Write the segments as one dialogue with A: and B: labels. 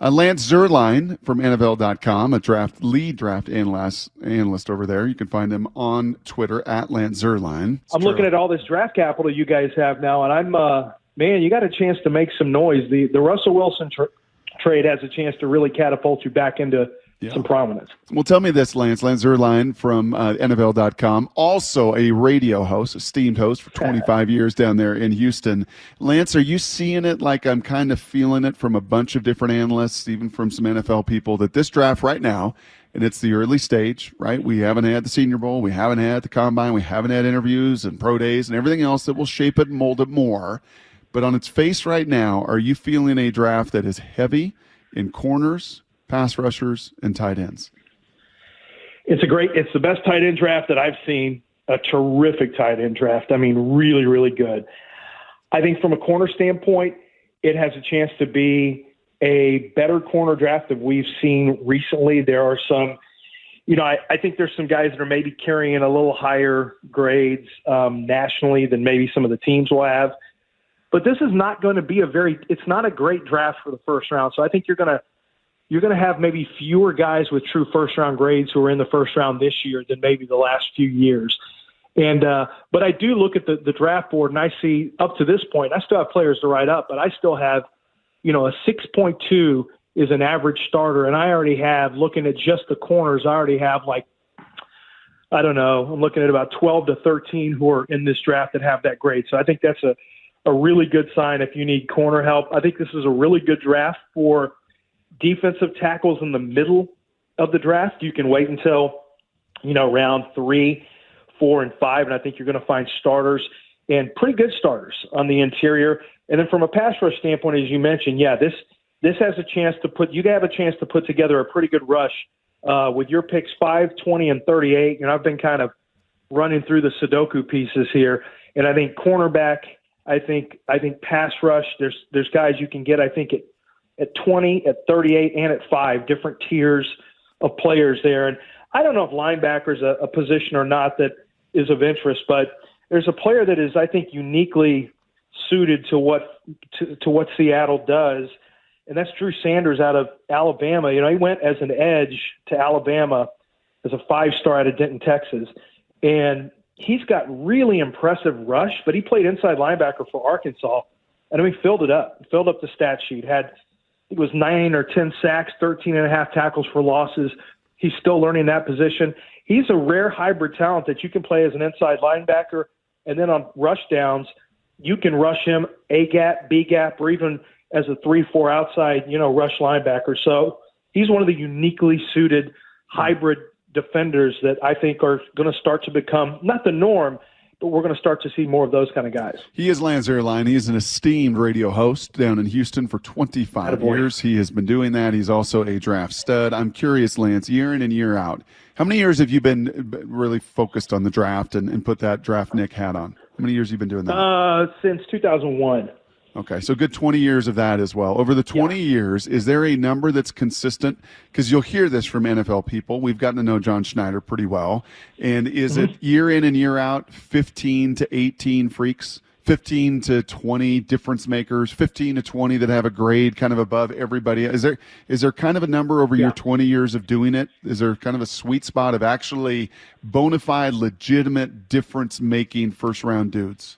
A: Lance Zierlein from NFL.com, a lead draft analyst over there. You can find him on Twitter at Lance Zierlein.
B: I'm looking at all this draft capital you guys have now, and I'm man, you got a chance to make some noise. The Russell Wilson trade has a chance to really catapult you back into some prominence.
A: Well, tell me this, Lance Zierlein from NFL.com, also a radio host, esteemed host for 25 years down there in Houston. Lance, are you seeing it like I'm kind of feeling it from a bunch of different analysts, even from some NFL people, that this draft right now, and it's the early stage, right? We haven't had the Senior Bowl. We haven't had the Combine. We haven't had interviews and pro days and everything else that will shape it and mold it more. But on its face right now, are you feeling a draft that is heavy in corners, pass rushers, and tight ends?
B: It's the best tight end draft that I've seen, a terrific tight end draft. I mean, really, really good. I think from a corner standpoint, it has a chance to be a better corner draft than we've seen recently. There are some, I think there's some guys that are maybe carrying a little higher grades nationally than maybe some of the teams will have. But this is not going to be it's not a great draft for the first round. So I think you're going to have maybe fewer guys with true first-round grades who are in the first round this year than maybe the last few years. And but I do look at the draft board, and I see up to this point, I still have players to write up, but I still have, a 6.2 is an average starter, and I already have, looking at just the corners, I already have I'm looking at about 12 to 13 who are in this draft that have that grade. So I think that's a really good sign if you need corner help. I think this is a really good draft for defensive tackles in the middle of the draft. You can wait until, round 3, 4, and 5, and I think you're going to find starters and pretty good starters on the interior. And then from a pass rush standpoint, as you mentioned, this has a chance to put together a pretty good rush with your picks 5, 20, and 38. I've been kind of running through the Sudoku pieces here, and I think cornerback, I think pass rush, there's guys you can get, I think, at 20, at 38, and at 5, different tiers of players there. And I don't know if linebacker is a position or not that is of interest, but there's a player that is, I think, uniquely suited to what Seattle does, and that's Drew Sanders out of Alabama. He went as an edge to Alabama as a 5-star out of Denton, Texas, and he's got really impressive rush, but he played inside linebacker for Arkansas, and he filled up the stat sheet, it was 9 or 10 sacks, 13 and a half tackles for losses. He's still learning that position. He's a rare hybrid talent that you can play as an inside linebacker, and then on rush downs, you can rush him A gap, B gap, or even as a 3-4 outside, rush linebacker. So he's one of the uniquely suited hybrid defenders that I think are going to start to become not the norm, but we're going to start to see more of those kind of guys.
A: He is Lance Zierlein. He is an esteemed radio host down in Houston for 25 years. He has been doing that. He's also a draft stud. I'm curious, Lance, year in and year out, how many years have you been really focused on the draft and put that draft Nick hat on? How many years have you been doing that?
B: Since 2001.
A: Okay, so good 20 years of that as well. Over the 20 years, is there a number that's consistent? Because you'll hear this from NFL people. We've gotten to know John Schneider pretty well. And is it year in and year out, 15 to 18 freaks, 15 to 20 difference makers, 15 to 20 that have a grade kind of above everybody? Is there kind of a number over your 20 years of doing it? Is there kind of a sweet spot of actually bona fide, legitimate, difference-making first-round dudes?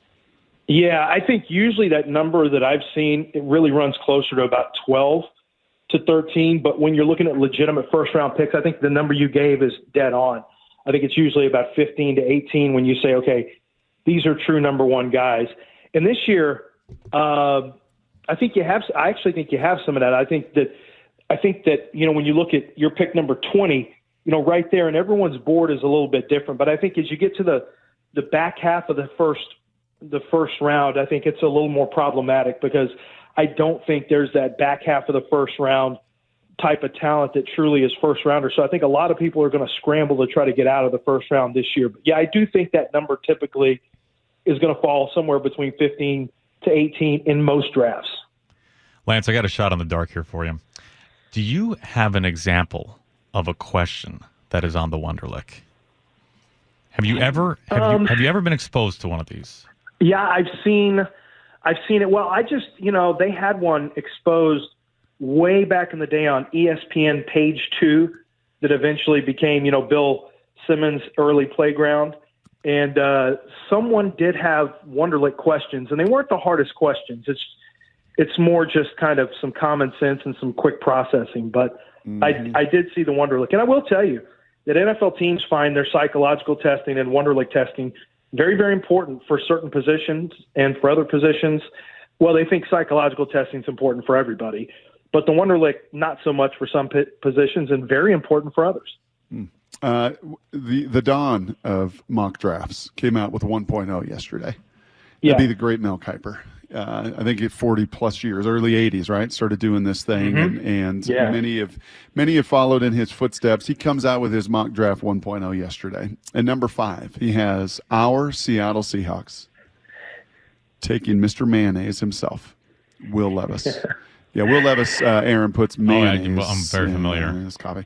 B: Yeah, I think usually that number that I've seen, it really runs closer to about 12 to 13. But when you're looking at legitimate first-round picks, I think the number you gave is dead on. I think it's usually about 15 to 18 when you say, okay, these are true number one guys. And this year, I actually think you have some of that. I think that when you look at your pick number 20, right there, and everyone's board is a little bit different. But I think as you get to the back half of the first round, I think it's a little more problematic because I don't think there's that back half of the first round type of talent that truly is first rounder. So I think a lot of people are going to scramble to try to get out of the first round this year. But yeah, I do think that number typically is going to fall somewhere between 15 to 18 in most drafts.
C: Lance, I got a shot on the dark here for you. Do you have an example of a question that is on the Wonderlic? Have you ever been exposed to one of these?
B: Yeah, I've seen it. Well, I just, they had one exposed way back in the day on ESPN Page 2 that eventually became, Bill Simmons' early playground. And someone did have Wonderlic questions, and they weren't the hardest questions. It's more just kind of some common sense and some quick processing. But I did see the Wonderlic. And I will tell you that NFL teams find their psychological testing and Wonderlic testing very, very important for certain positions, and for other positions, well, they think psychological testing is important for everybody. But the Wonderlic, not so much for some positions, and very important for others.
A: The dawn of mock drafts came out with 1.0 yesterday.
B: Yeah.
A: That'd be the great Mel Kiper. I think at 40 plus years, early 80s, right? Started doing this thing, and many have followed in his footsteps. He comes out with his mock draft 1.0 yesterday. And number 5, he has our Seattle Seahawks taking Mr. Mayonnaise himself, Will Levis. Yeah, Will Levis, Aaron puts mayonnaise.
C: I'm very familiar.
A: In his coffee.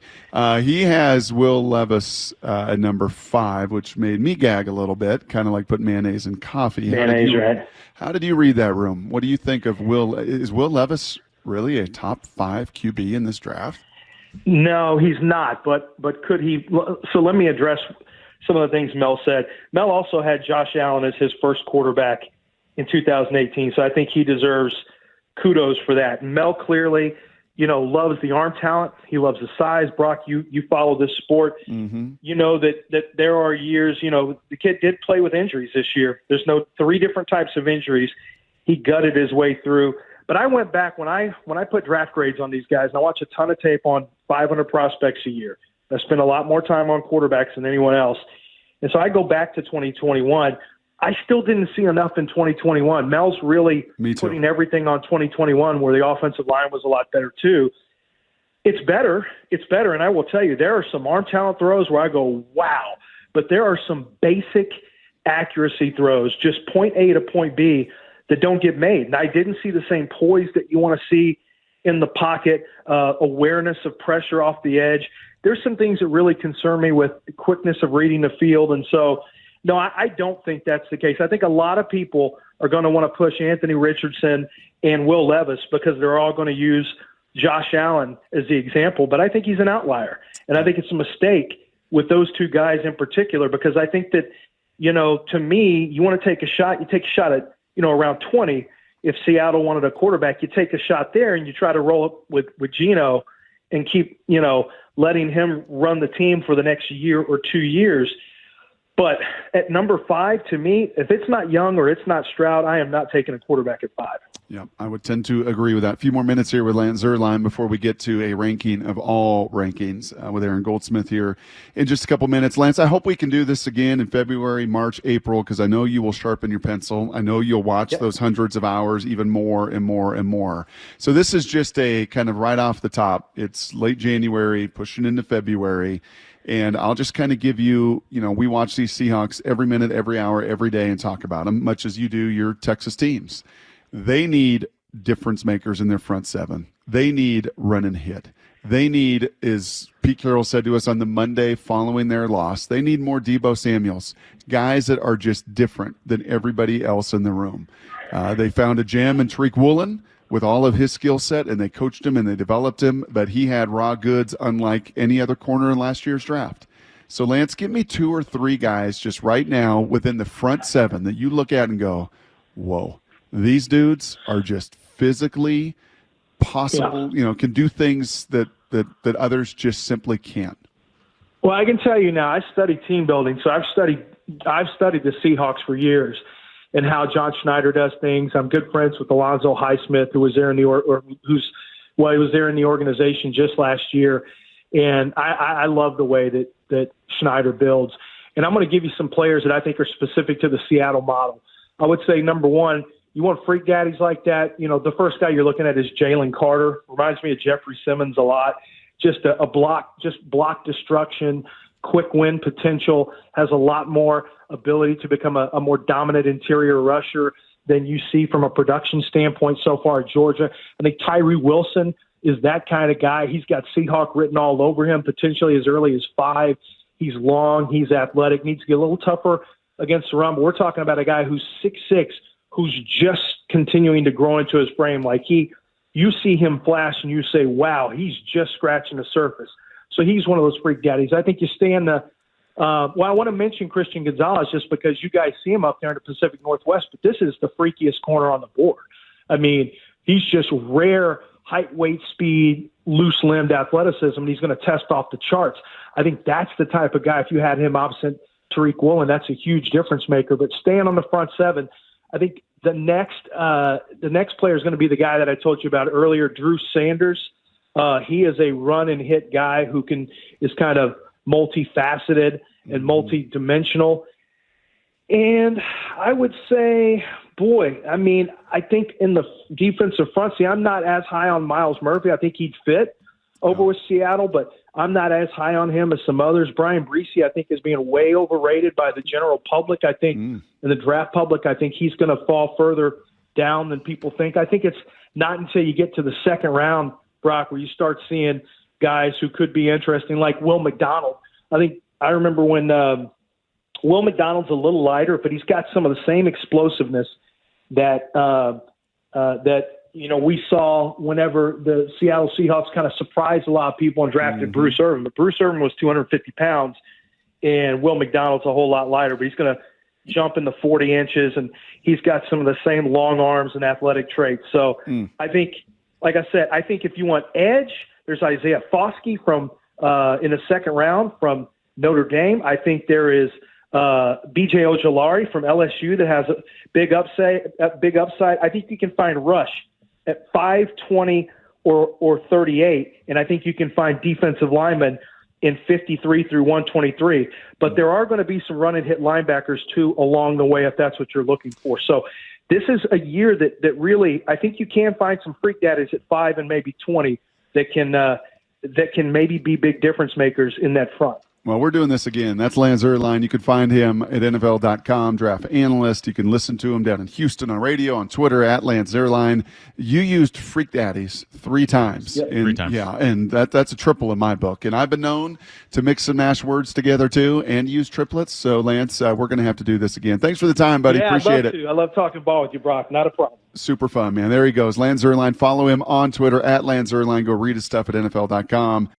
A: He has Will Levis at number 5, which made me gag a little bit, kind of like putting mayonnaise in coffee.
B: Mayonnaise, right?
A: How did you read that room? What do you think of Will? Is Will Levis really a top 5 QB in this draft?
B: No, he's not. But could he? So let me address some of the things Mel said. Mel also had Josh Allen as his first quarterback in 2018, so I think he deserves kudos for that. Mel clearly, loves the arm talent. He loves the size. Brock, you follow this sport.
A: Mm-hmm.
B: You know that there are years, the kid did play with injuries this year. There's 3 different types of injuries. He gutted his way through. But I went back when I put draft grades on these guys, and I watch a ton of tape on 500 prospects a year. I spend a lot more time on quarterbacks than anyone else. And so I go back to 2021. I still didn't see enough in 2021. Mel's really putting everything on 2021, where the offensive line was a lot better too. It's better. And I will tell you, there are some arm talent throws where I go, wow. But there are some basic accuracy throws, just point A to point B, that don't get made. And I didn't see the same poise that you want to see in the pocket, awareness of pressure off the edge. There's some things that really concern me with the quickness of reading the field. And so, no, I don't think that's the case. I think a lot of people are going to want to push Anthony Richardson and Will Levis because they're all going to use Josh Allen as the example. But I think he's an outlier. And I think it's a mistake with those 2 guys in particular, because I think that, to me, you want to take a shot, you take a shot at, around 20. If Seattle wanted a quarterback, you take a shot there and you try to roll up with Geno and keep, letting him run the team for the next year or 2 years. But at number 5, to me, if it's not Young or it's not Stroud, I am not taking a quarterback at 5.
A: Yeah, I would tend to agree with that. A few more minutes here with Lance Zierlein before we get to a ranking of all rankings with Aaron Goldsmith here in just a couple minutes. Lance, I hope we can do this again in February, March, April, because I know you will sharpen your pencil. I know you'll watch those hundreds of hours even more and more and more. So this is just a kind of right off the top. It's late January, pushing into February. And I'll just kind of give you, we watch these Seahawks every minute, every hour, every day and talk about them, much as you do your Texas teams. They need difference makers in their front 7. They need run and hit. They need, as Pete Carroll said to us on the Monday following their loss, they need more Deebo Samuels, guys that are just different than everybody else in the room. They found a gem in Tariq Woolen with all of his skill set, and they coached him and they developed him, but he had raw goods unlike any other corner in last year's draft. So, Lance, give me 2 or 3 guys just right now within the front 7 that you look at and go, whoa, these dudes are just physically possible, can do things that others just simply can't.
B: Well, I can tell you now, I study team building, so I've studied the Seahawks for years and how John Schneider does things. I'm good friends with Alonzo Highsmith, who was there he was there in the organization just last year. And I love the way that Schneider builds. And I'm going to give you some players that I think are specific to the Seattle model. I would say, number 1, you want freak daddies like that. The first guy you're looking at is Jalen Carter. Reminds me of Jeffrey Simmons a lot. Just a block destruction, quick win potential, has a lot more ability to become a more dominant interior rusher than you see from a production standpoint so far at Georgia. I think Tyree Wilson is that kind of guy. He's got Seahawk written all over him, potentially as early as 5. He's long, he's athletic, needs to get a little tougher against the run. But we're talking about a guy who's 6'6", who's just continuing to grow into his frame. Like he you see him flash and you say, wow, he's just scratching the surface. So he's one of those freak daddies. I think you stay in the I want to mention Christian Gonzalez just because you guys see him up there in the Pacific Northwest, but this is the freakiest corner on the board. I mean, he's just rare height, weight, speed, loose-limbed athleticism, and he's going to test off the charts. I think that's the type of guy, if you had him opposite Tariq Woolen, that's a huge difference maker. But staying on the front seven, I think the next player is going to be the guy that I told you about earlier, Drew Sanders. He is a run-and-hit guy who is kind of multifaceted and multi-dimensional. And I would say, I think in the defensive front, I'm not as high on Miles Murphy. I think he'd fit over with Seattle, but I'm not as high on him as some others. Brian Breesy, I think, is being way overrated by the general public. I think in the draft public, I think he's going to fall further down than people think. I think it's not until you get to the second round, Brock, where you start seeing guys who could be interesting, like Will McDonald. I remember when Will McDonald's a little lighter, but he's got some of the same explosiveness that we saw whenever the Seattle Seahawks kind of surprised a lot of people and drafted Bruce Irvin. But Bruce Irvin was 250 pounds, and Will McDonald's a whole lot lighter, but he's going to jump in the 40 inches, and he's got some of the same long arms and athletic traits. So I think, like I said, I think if you want edge, there's Isaiah Foskey from in the second round from Notre Dame. I think there is B.J. Ojolari from LSU that has a big upside. I think you can find Rush at 5'20" or 38, and I think you can find defensive linemen in 53 through 123. But there are going to be some run-and-hit linebackers, too, along the way if that's what you're looking for. So this is a year that really – I think you can find some freak daddies at 5 and maybe 20 that can maybe be big difference makers in that front.
A: Well, we're doing this again. That's Lance Zierlein. You can find him at NFL.com, draft analyst. You can listen to him down in Houston on radio, on Twitter, at Lance Zierlein. You used Freak Daddies 3 times.
B: Yep.
C: 3 times.
A: Yeah, and that's a triple in my book. And I've been known to mix and mash words together, too, and use triplets. So, Lance, we're going to have to do this again. Thanks for the time, buddy. Appreciate it.
B: I love talking ball with you, Brock. Not a problem.
A: Super fun, man. There he goes. Lance Zierlein. Follow him on Twitter, at Lance Zierlein. Go read his stuff at NFL.com.